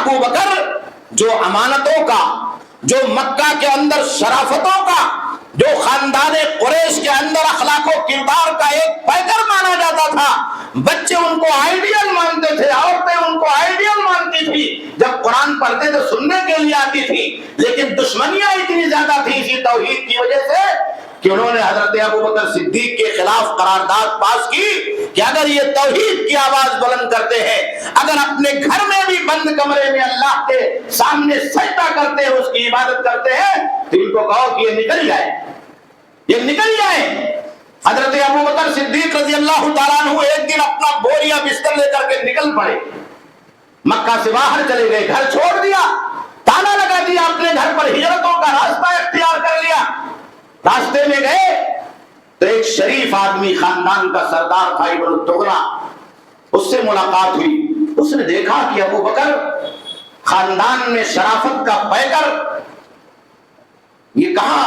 ابو بکر جو امانتوں کا، جو مکہ کے اندر شرافتوں کا، جو خاندان قریش کے اندر اخلاق و کردار کا ایک پیکر مانا جاتا تھا، بچے ان کو آئیڈیل مانتے تھے، عورتیں ان کو آئیڈیل مانتی تھی، جب قرآن پڑھتے تو سننے کے لیے آتی تھی، لیکن دشمنیاں اتنی زیادہ تھی اسی توحید کی وجہ سے کہ انہوں نے حضرت ابو بکر صدیق کے خلاف قرارداد پاس کی کہ اگر یہ توحید کی آواز بلند کرتے ہیں، اگر اپنے گھر میں بھی بند کمرے میں اللہ کے سامنے سجدہ کرتے ہیں، اس کی عبادت کرتے ہیں، تو ان کو کہو کہ یہ نکل جائے، یہ نکل جائے۔ حضرت ابو بکر صدیق رضی اللہ تعالیٰ عنہ ایک دن اپنا بوریا بستر لے کر کے نکل پڑے، مکہ سے باہر چلے گئے، گھر چھوڑ دیا، تالا لگا دیا، اپنے گھر پر ہجرتوں کا راستہ اختیار کر لیا۔ راستے میں گئے تو ایک شریف آدمی، خاندان کا سردار تھا ابن الدغنا، اس سے ملاقات ہوئی۔ اس نے دیکھا کہ ابو بکر خاندان میں شرافت کا پیکر یہ کہاں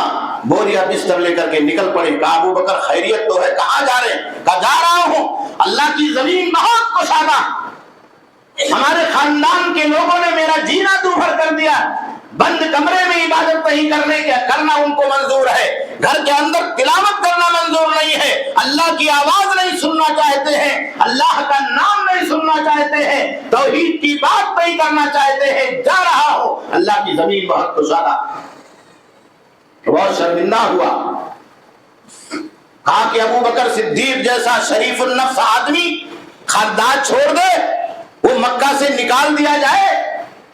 بوریا بستر لے کر کے نکل پڑے۔ کہا ابو بکر خیریت تو ہے؟ کہاں جا رہے ہیں؟ کہا جا رہا ہوں، اللہ کی زمین بہت کشادہ، ہمارے خاندان کے لوگوں نے میرا جینا دوبھر کر دیا، بند کمرے میں عبادت نہیں کرنا ان کو منظور ہے، گھر کے اندر تلاوت کرنا منظور نہیں ہے، اللہ کی آواز نہیں سننا چاہتے ہیں، اللہ کا نام نہیں سننا چاہتے ہیں، توحید کی بات نہیں کرنا چاہتے ہیں، جا رہا ہوں، اللہ کی زمین بہت کشادہ۔ بہت شرمندہ ہوا، کہا کہ ابو بکر صدیق جیسا شریف النفس آدمی خاندان چھوڑ دے، وہ مکہ سے نکال دیا جائے،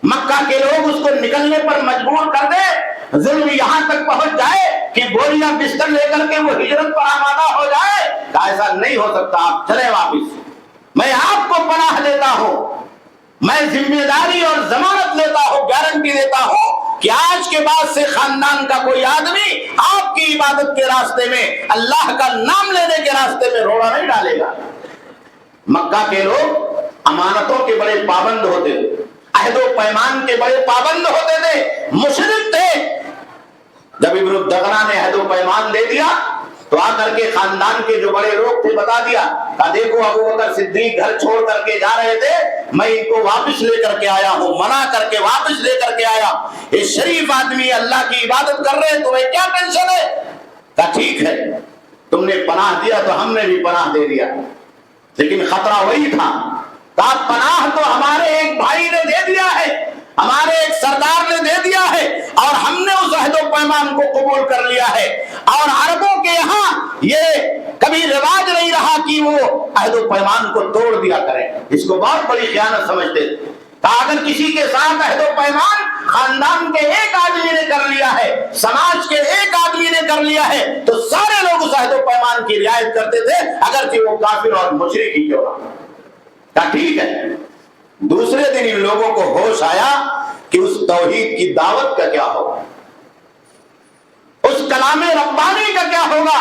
مکہ کے لوگ اس کو نکلنے پر مجبور کر دے، ظلم یہاں تک پہنچ جائے کہ بوریا بستر لے کر کے وہ ہجرت پر آمادہ ہو جائے۔ کہا ایسا نہیں ہو سکتا، آپ چلے واپس، میں آپ کو پناہ دیتا ہوں، میں ذمہ داری اور ضمانت لیتا ہوں، گارنٹی دیتا ہوں کہ آج کے بعد سے خاندان کا کوئی آدمی آپ کی عبادت کے راستے میں، اللہ کا نام لینے کے راستے میں روڑا نہیں ڈالے گا۔ مکہ کے لوگ امانتوں کے بڑے پابند ہوتے تھے، عہد و پیمان کے بڑے پابند ہوتے تھے، مشرک تھے۔ جب ابن الدغنا نے عہد و پیمان دے دیا تو آ کر کے خاندان کے جو بڑے لوگ تھے بتا دیا، کہا دیکھو ابو بکر صدیق گھر چھوڑ کر کے جا رہے تھے، میں ان کو واپس لے کر کے آیا ہوں، منع کر کے واپس لے کر کے آیا، یہ شریف آدمی اللہ کی عبادت کر رہے ہیں، تمہیں کیا ٹینشن ہے؟ کہا ٹھیک ہے، تم نے پناہ دیا تو ہم نے بھی پناہ دے دیا، لیکن خطرہ وہی تھا۔ کہا پناہ تو ہمارے ایک بھائی نے دے دیا ہے، ہمارے ایک سردار نے دے دیا ہے، اور ہم نے اس عہد و پیمان کو قبول کر لیا ہے، اور عربوں کے یہاں یہ کبھی رواج نہیں رہا کہ وہ عہد و پیمان کو توڑ دیا کریں، اس کو بہت بڑی خیانت سمجھتے تھے۔ اگر کسی کے ساتھ عہد و پیمان خاندان کے ایک آدمی نے کر لیا ہے، سماج کے ایک آدمی نے کر لیا ہے، تو سارے لوگ اس عہد و پیمان کی رعایت کرتے تھے، اگرچہ وہ کافر اور مشرک ہی کیوں نہ۔ کہا ٹھیک ہے۔ دوسرے دن ان لوگوں کو ہوش آیا کہ اس توحید کی دعوت کا کیا ہوگا، اس کلام ربانی کا کیا ہوگا،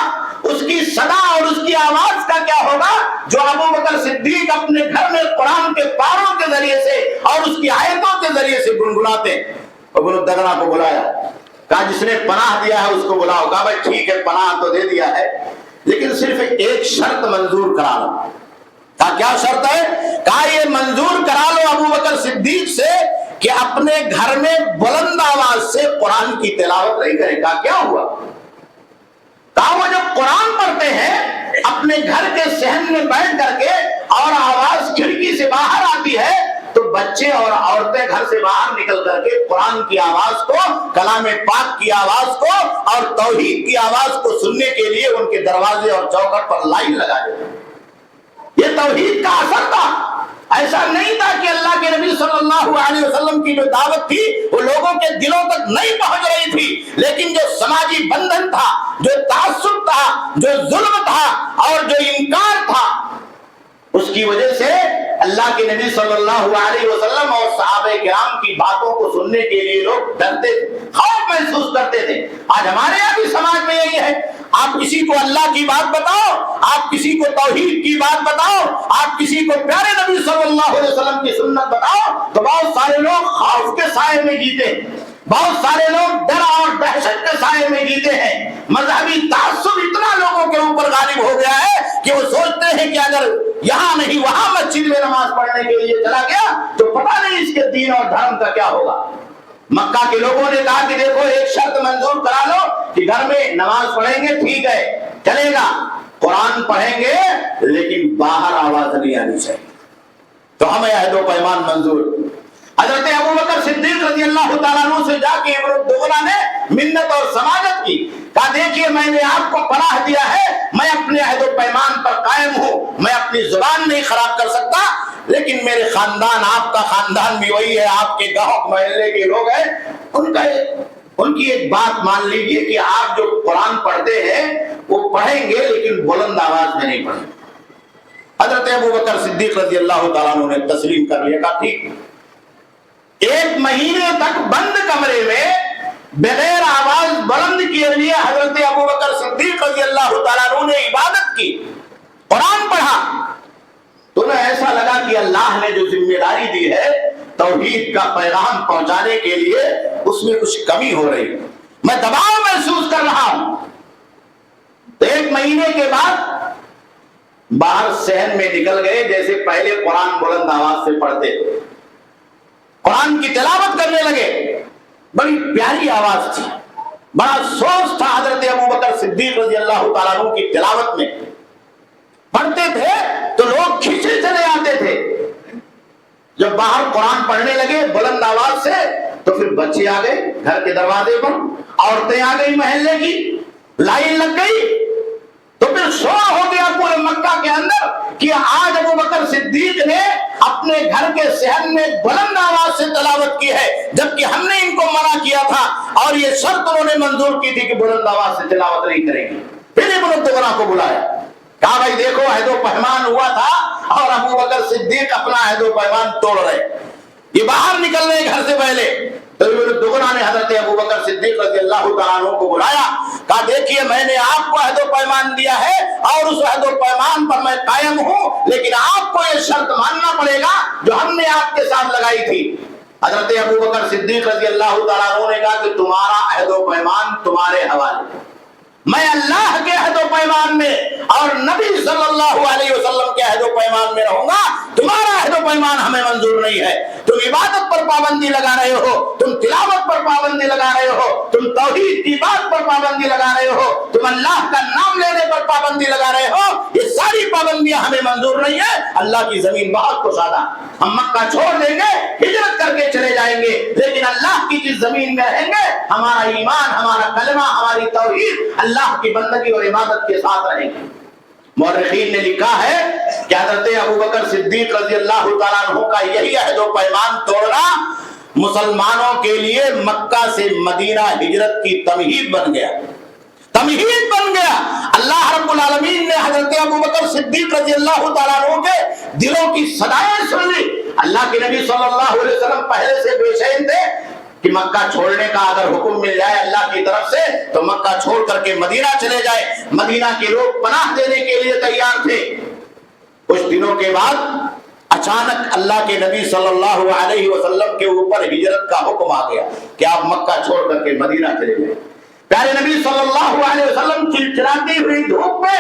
اس کی صدا اور اس کی آواز کا کیا ہوگا جو ابو بکر صدیق اپنے گھر میں قرآن کے پاروں کے ذریعے سے اور اس کی آیتوں کے ذریعے سے گنگناتے۔ ابن الدغنا کو بلایا، کہا جس نے پناہ دیا ہے اس کو بلاؤ۔ کہا بھائی ٹھیک ہے، پناہ تو دے دیا ہے، لیکن صرف ایک شرط منظور کرا لو۔ کہا کیا شرط ہے؟ کہا یہ منظور کرا لو ابو بکر صدیق سے کہ اپنے گھر میں بلند آواز سے قرآن کی تلاوت نہیں کرے۔ کہا کیا ہوا؟ کہا وہ جب قرآن پڑھتے ہیں اپنے گھر کے صحن میں بیٹھ کر کے اور آواز کھڑکی سے باہر آتی ہے تو بچے اور عورتیں گھر سے باہر نکل کر کے قرآن کی آواز کو، کلام پاک کی آواز کو اور توحید کی آواز کو سننے کے لیے ان کے دروازے اور چوکھٹ پر لائن لگا دیتے ہیں۔ یہ توحید کا اثر تھا۔ ایسا نہیں تھا کہ اللہ کے نبی صلی اللہ علیہ وسلم کی جو دعوت تھی وہ لوگوں کے دلوں تک نہیں پہنچ رہی تھی، لیکن جو سماجی بندھن تھا، جو تعصب تھا، جو ظلم تھا اور جو انکار تھا، اس کی وجہ سے اللہ کے نبی صلی اللہ علیہ وسلم اور صحابہ کرام کی باتوں کو سننے کے لیے لوگ ڈرتے تھے، خوف محسوس کرتے تھے۔ آج ہمارے یہاں بھی سماج میں یہی ہے، آپ کسی کو اللہ کی بات بتاؤ، آپ کسی کو توحید کی بات بتاؤ، آپ کسی کو پیارے نبی صلی اللہ علیہ وسلم کی سنت بتاؤ تو بہت سارے لوگ خوف کے سائے میں جیتے ہیں، بہت سارے لوگ ڈر اور دہشت کے سائے میں جیتے ہیں۔ مذہبی تعصب اتنا لوگوں کے اوپر غالب ہو گیا ہے کہ وہ سوچتے ہیں کہ اگر یہاں نہیں وہاں مسجد میں نماز پڑھنے کے لیے چلا گیا تو پتہ نہیں اس کے دین اور دھرم کا کیا ہوگا۔ مکہ کے لوگوں نے کہا کہ دیکھو ایک شرط منظور کرا لو کہ گھر میں نماز پڑھیں گے ٹھیک ہے چلے گا، قرآن پڑھیں گے لیکن باہر آواز نہیں آنی چاہیے، تو ہمیں عہد و پیمان منظور۔ حضرت ابوبکر صدیق رضی اللہ تعالیٰ عنہ سے جا کے ابن دغنا نے منت اور سماجت کی، کہا دیکھیے میں نے آپ کو پناہ دیا ہے، میں اپنے عہد و پیمان پر قائم ہوں، میں اپنی زبان نہیں خراب کر سکتا، لیکن میرے خاندان آپ کا خاندان بھی وہی ہے، آپ کے گاؤں محلے کے لوگ ہیں، ان کی ایک بات مان لیجئے کہ آپ جو قرآن پڑھتے ہیں وہ پڑھیں گے لیکن بلند آواز میں نہیں پڑھیں۔ حضرت ابوبکر صدیق رضی اللہ تعالیٰ عنہ نے تسلیم کر لیا، کہا ٹھیک۔ ایک مہینے تک بند کمرے میں بغیر آواز بلند کیے لیے حضرت ابوبکر صدیق رضی اللہ تعالیٰ عنہ نے عبادت کی، قرآن پڑھا، تو انہیں ایسا لگا کہ اللہ نے جو ذمہ داری دی ہے توحید کا پیغام پہنچانے کے لیے اس میں کچھ کمی ہو رہی، میں دباؤ محسوس کر رہا ہوں۔ تو ایک مہینے کے بعد باہر صحن میں نکل گئے، جیسے پہلے قرآن بلند آواز سے پڑھتے قرآن کی تلاوت کرنے لگے، بڑی پیاری آواز تھی، بڑا سوز تھا حضرت ابوبکر صدیق رضی اللہ تعالیٰ عنہ کی تلاوت میں، پڑھتے تھے تو لوگ کھینچے چلے آتے تھے۔ جب باہر قرآن پڑھنے لگے بلند آواز سے تو پھر بچے آ گئے گھر کے دروازے پر، عورتیں آ گئی محلے کی، لائن لگ گئی، تو پھر شور ہو گیا پورے مکہ کے اندر کہ آج ابوبکر صدیق نے اپنے گھر کے صحن میں بلند آواز سے تلاوت کی ہے، جبکہ ہم نے ان کو منع کیا تھا اور یہ شرط انہوں نے منظور کی تھی کہ بلند آواز سے تلاوت نہیں کریں گے۔ پھر ابن دغنا کو بلایا، کہا بھائی دیکھو عہد و پیمان ہوا تھا اور ابوبکر صدیق اپنا عہد و پیمان توڑ رہے، یہ باہر نکل رہے گھر سے پہلے۔ تو ابن دغنا نے حضرت ابوبکر صدیق رضی اللہ تعالیٰ عنہ کو بلایا، کہا دیکھیے میں نے آپ کو عہد و پیمان دیا ہے اور اس عہد و پیمان پر میں قائم ہوں، لیکن آپ کو یہ شرط ماننا پڑے گا جو ہم نے آپ کے ساتھ لگائی تھی۔ حضرت ابوبکر صدیق رضی اللہ تعالیٰ عنہ نے کہا کہ تمہارا عہد و پیمان تمہارے حوالے، میں اللہ کے عہد و پیمان میں اور نبی صلی اللہ علیہ وسلم کے عہد و پیمان میں رہوں گا، تمہارا عہد و پیمان ہمیں منظور نہیں ہے۔ تم عبادت پر پابندی لگا رہے ہو، تم تلاوت پر پابندی لگا رہے ہو، تم توحید کی بات پر پابندی لگا رہے ہو، تم اللہ کا نام لینے پر پابندی لگا رہے ہو، یہ ساری پابندیاں ہمیں منظور نہیں ہے۔ اللہ کی زمین بہت کشادہ، ہم مکہ چھوڑ دیں گے، ہجرت کر کے چلے جائیں گے، لیکن اللہ کی جس زمین میں رہیں گے ہمارا ایمان، ہمارا کلمہ، ہماری توحید اللہ کی بندگی اور عبادت کے ساتھ رہیں گے۔ مورخین نے لکھا ہے کہ حضرت ابوبکر صدیق رضی اللہ تعالیٰ عنہ کا یہی عہد و پیمان توڑنا مسلمانوں کے لیے مکہ سے مدینہ ہجرت کی تمہید بن گیا، تمہید بن گیا۔ اللہ رب العالمین نے حضرت ابوبکر صدیق رضی اللہ تعالیٰ عنہ کے دلوں کی صدائیں سن لی۔ اللہ کے نبی صلی اللہ علیہ وسلم پہلے سے بے چین تھے کہ مکہ چھوڑنے کا اگر حکم مل جائے اللہ کی طرف سے تو مکہ چھوڑ کر کے مدینہ چلے جائے، مدینہ کے لوگ پناہ دینے کے لیے تیار تھے۔ کچھ دنوں کے بعد اچانک اللہ کے نبی صلی اللہ علیہ وسلم کے اوپر ہجرت کا حکم آ گیا کہ آپ مکہ چھوڑ کر کے مدینہ چلے گئے۔ پیارے نبی صلی اللہ علیہ وسلم چلچلاتی ہوئی دھوپ میں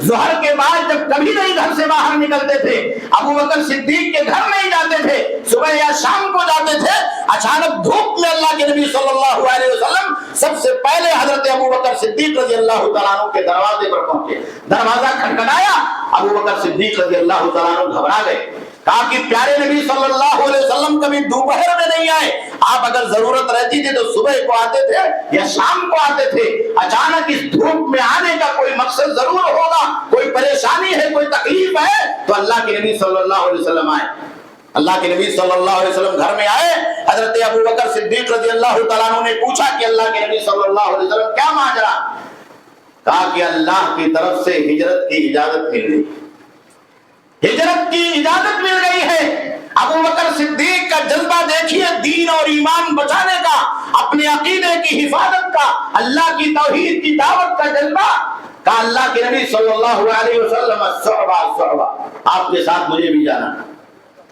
ظہر کے بعد جب کبھی نہیں گھر سے باہر نکلتے تھے، ابوبکر صدیق کے گھر نہیں جاتے تھے، صبح یا شام کو جاتے تھے، اچانک دھوپ میں اللہ کے نبی صلی اللہ علیہ وسلم سب سے پہلے حضرت ابوبکر صدیق رضی اللہ تعالیٰ عنہ کے دروازے پر پہنچے، دروازہ کھٹکھٹایا، ابوبکر صدیق رضی اللہ تعالیٰ عنہ گھبرا گئے، کہا کہ پیارے نبی صلی اللہ علیہ وسلم کبھی دوپہر میں نہیں آئے، آپ اگر ضرورت رہتی تھی تو صبح کو آتے تھے یا شام کو آتے تھے، اچانک اس دھوپ میں آنے کا کوئی مقصد ضرور ہوگا، کوئی پریشانی ہے، کوئی تکلیف ہے، تو اللہ کے نبی صلی اللہ علیہ وسلم آئے۔ اللہ کے نبی صلی اللہ علیہ وسلم گھر میں آئے، حضرت ابوبکر صدیق رضی اللہ تعالیٰ عنہ نے پوچھا کہ اللہ کے نبی صلی اللہ علیہ وسلم کیا ماجرا؟ کہا کہ اللہ کی طرف سے ہجرت کی اجازت مل گئی، ہجرت کی اجازت مل گئی ہے۔ ابوبکر صدیق کا جذبہ دیکھیے، دین اور ایمان بچانے کا، اپنے عقیدے کی حفاظت کا، اللہ کی توحید کی دعوت کا جذبہ۔ کہا اللہ کے نبی صلی اللہ علیہ وسلم صحبہ، آپ کے ساتھ مجھے بھی جانا،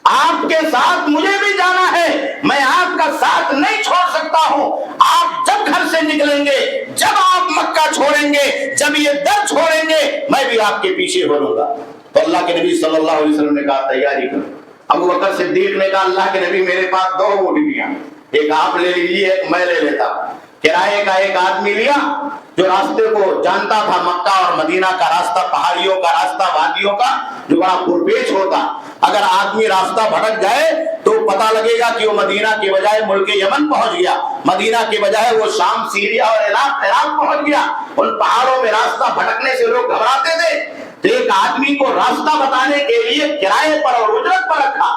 آپ کے ساتھ مجھے بھی جانا ہے، میں آپ کا ساتھ نہیں چھوڑ سکتا ہوں۔ آپ جب گھر سے نکلیں گے، جب آپ مکہ چھوڑیں گے، جب یہ در چھوڑیں گے، میں بھی آپ کے پیچھے بولوں گا۔ تو اللہ کے نبی صلی اللہ علیہ وسلم نے کہا تیاری کرو. ابو بکر صدیق نے کہا اللہ کے نبی میرے پاس 2 اونٹنی ہیں، ایک آپ لے لیجیے ایک میں لے لیتا. کرائے کا ایک آدمی لیا جو راستے کو جانتا تھا، مکہ اور مدینہ کا راستہ، پہاڑیوں کا راستہ، وادیوں کا جو بڑا پرپیچ ہوتا. اگر آدمی راستہ بھٹک جائے تو پتہ لگے گا کہ وہ مدینہ کے بجائے ملک یمن پہنچ گیا، مدینہ کے بجائے وہ شام، سیریا اور عراق پہنچ گیا. ان پہاڑوں میں راستہ بھٹکنے سے لوگ گھبراتے تھے. تو ایک آدمی کو راستہ بتانے کے لیے کرائے پر اور اجرت پر رکھا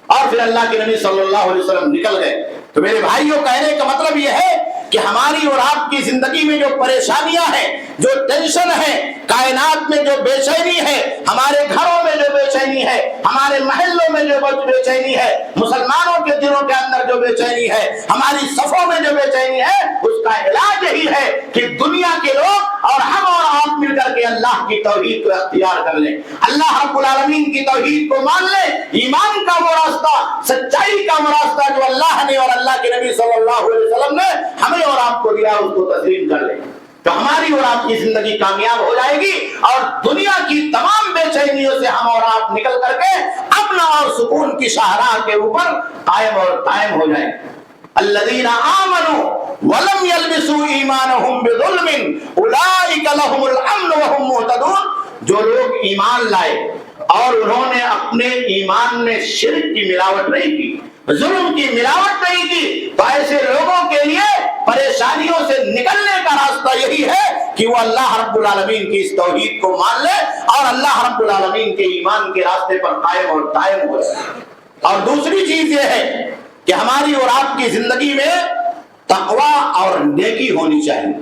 اور پھر اللہ کے نبی صلی اللہ علیہ وسلم نکل گئے. تو میرے بھائیوں کہنے کا مطلب یہ ہے کہ ہماری اور آپ کی زندگی میں جو پریشانیاں ہیں، جو ٹینشن ہے، کائنات میں جو بے چینی ہے، ہمارے گھروں میں جو بے چینی ہے، ہمارے محلوں میں جو بے چینی ہے، مسلمانوں کے دلوں کے اندر جو بے چینی ہے، ہماری صفوں میں جو بے چینی ہے، اس کا علاج یہی ہے کہ دنیا کے لوگ اور ہم اور آپ مل کر کے اللہ کی توحید کو اختیار کر لیں، اللہ رب العالمین کی توحید کو مان لیں. ایمان کا وہ راستہ، سچائی کا وہ راستہ جو اللہ نے اور اللہ کے نبی صلی اللہ علیہ وسلم نے ہمیں اور آپ کو دیا، اس کو تسلیم کر لیں تو ہماری اور آپ کی زندگی کامیاب ہو جائے گی اور دنیا کی تمام بے چینیوں سے ہم اور آپ نکل کر کے امن اور سکون کی شاہراہ کے اوپر قائم اور قائم ہو جائیں. الذین آمنوا ولم يلبسوا ایمانهم بظلم اولئک لهم الامن وهم مہتدون. جو لوگ ایمان لائے اور انہوں نے اپنے ایمان میں شرک کی ملاوٹ نہیں کی، ظلم کی ملاوٹ نہیں کی، تو ایسے لوگوں کے لیے پریشانیوں سے نکلنے کا راستہ یہی ہے کہ وہ اللہ رب العالمین کی اس توحید کو مان لے اور اللہ رب العالمین کے ایمان کے راستے پر قائم اور قائم ہو جائے. اور دوسری چیز یہ ہے کہ ہماری اور آپ کی زندگی میں تقویٰ اور نیکی ہونی چاہیے.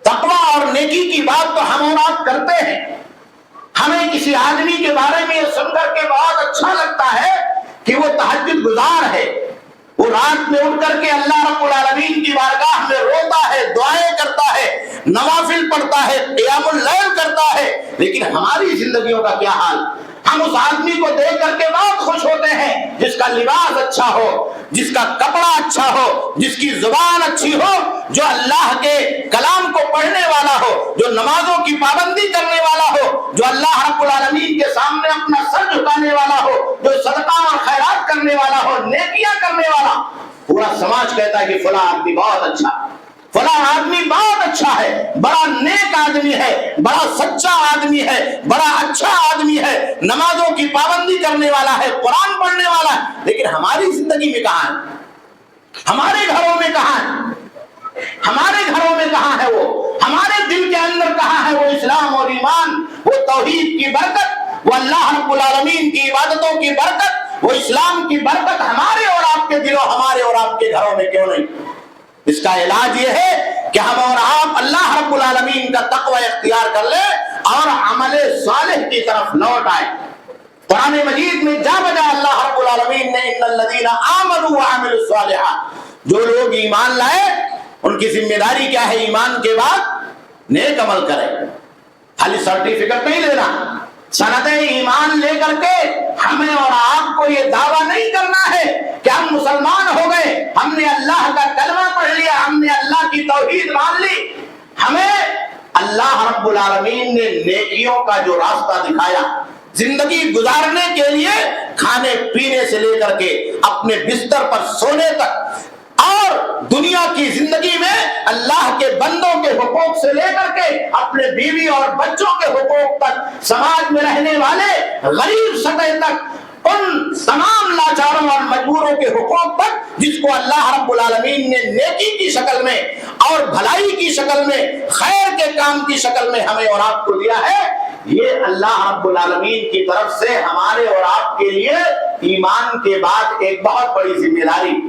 تقویٰ اور نیکی کی بات تو ہم اور آپ کرتے ہیں. ہمیں کسی آدمی کے بارے میں یہ سن کر کے بہت اچھا لگتا ہے کہ وہ تہجد گزار ہے، وہ رات میں اٹھ کر کے اللہ رب العالمین کی بارگاہ میں روتا ہے، دعائیں کرتا ہے، نوافل پڑھتا ہے، قیام اللیل کرتا ہے. لیکن ہماری زندگیوں کا کیا حال؟ ہم اس آدمی کو دیکھ کر کے بہت خوش ہوتے ہیں جس کا لباس اچھا ہو، جس کا کپڑا اچھا ہو، جس کی زبان اچھی ہو، جو اللہ کے کلام کو پڑھنے والا ہو، جو نمازوں کی پابندی کرنے والا ہو، جو اللہ رب العالمین کے سامنے اپنا سر جھکانے والا ہو، جو صدقہ اور خیرات کرنے والا ہو، نیکیاں کرنے والا. پورا سماج کہتا ہے کہ فلاں آدمی بہت اچھا، فلاں آدمی بہت اچھا ہے، بڑا نیک آدمی ہے، بڑا سچا آدمی ہے، بڑا اچھا آدمی ہے، نمازوں کی پابندی کرنے والا ہے، قرآن پڑھنے والا ہے. لیکن ہماری زندگی میں کہاں ہے؟ ہمارے گھروں میں کہاں ہے؟ ہمارے گھروں میں کہاں ہے وہ؟ ہمارے دل کے اندر کہاں ہے وہ اسلام اور ایمان، وہ توحید کی برکت، وہ اللہ رب العالمین کی عبادتوں کی برکت، وہ اسلام کی برکت ہمارے اور آپ کے دلوں، ہمارے اور آپ کے گھروں میں کیوں نہیں؟ اس کا علاج یہ ہے کہ ہم اور آپ اللہ رب العالمین کا تقوی اختیار کر لیں اور عمل صالح کی طرف لوٹ آئیں. قرآن مجید میں جا بجا اللہ رب العالمین نے ان الذین آمنوا وعملوا الصالحات، جو لوگ ایمان لائے ان کی ذمہ داری کیا ہے؟ ایمان کے بعد نیک عمل کریں. خالی سرٹیفکیٹ نہیں لینا، سند ایمان لے کر کے ہمیں اور آپ کو یہ دعویٰ نہیں کرنا ہے کہ ہم مسلمان ہو گئے، ہم نے اللہ کا کلمہ پڑھ لیا، ہم نے اللہ کی توحید مان لی. ہمیں اللہ رب العالمین نے نیکیوں کا جو راستہ دکھایا، زندگی گزارنے کے لیے کھانے پینے سے لے کر کے اپنے بستر پر سونے تک، اور دنیا کی زندگی میں اللہ کے بندوں کے حقوق سے لے کر کے اپنے بیوی اور بچوں کے حقوق تک، سماج میں رہنے والے غریب سطح تک، ان تمام لاچاروں اور مجبوروں کے حقوق تک جس کو اللہ رب العالمین نے نیکی کی شکل میں اور بھلائی کی شکل میں، خیر کے کام کی شکل میں ہمیں اور آپ کو دیا ہے. یہ اللہ رب العالمین کی طرف سے ہمارے اور آپ کے لیے ایمان کے بعد ایک بہت بڑی ذمہ داری.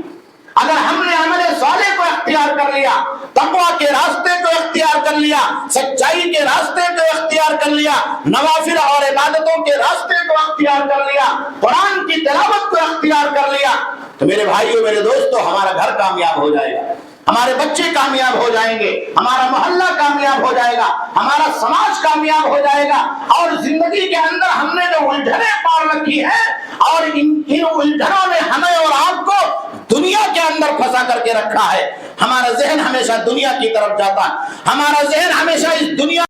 اگر ہم نے عمل صالح کو اختیار کر لیا، تقویٰ کے راستے کو اختیار کر لیا، سچائی کے راستے کو اختیار کر لیا، نوافل اور عبادتوں کے راستے کو اختیار کر لیا، قرآن کی تلاوت کو اختیار کر لیا، تو میرے بھائیو، میرے دوستو، ہمارا گھر کامیاب ہو جائے گا، ہمارے بچے کامیاب ہو جائیں گے، ہمارا محلہ کامیاب ہو جائے گا، ہمارا سماج کامیاب ہو جائے گا. اور زندگی کے اندر ہم نے جو الجھنیں پال رکھی ہیں اور ان الجھنوں نے ہمیں اور آپ کو دنیا کے اندر پھنسا کر کے رکھا ہے، ہمارا ذہن ہمیشہ دنیا کی طرف جاتا ہے، ہمارا ذہن ہمیشہ اس دنیا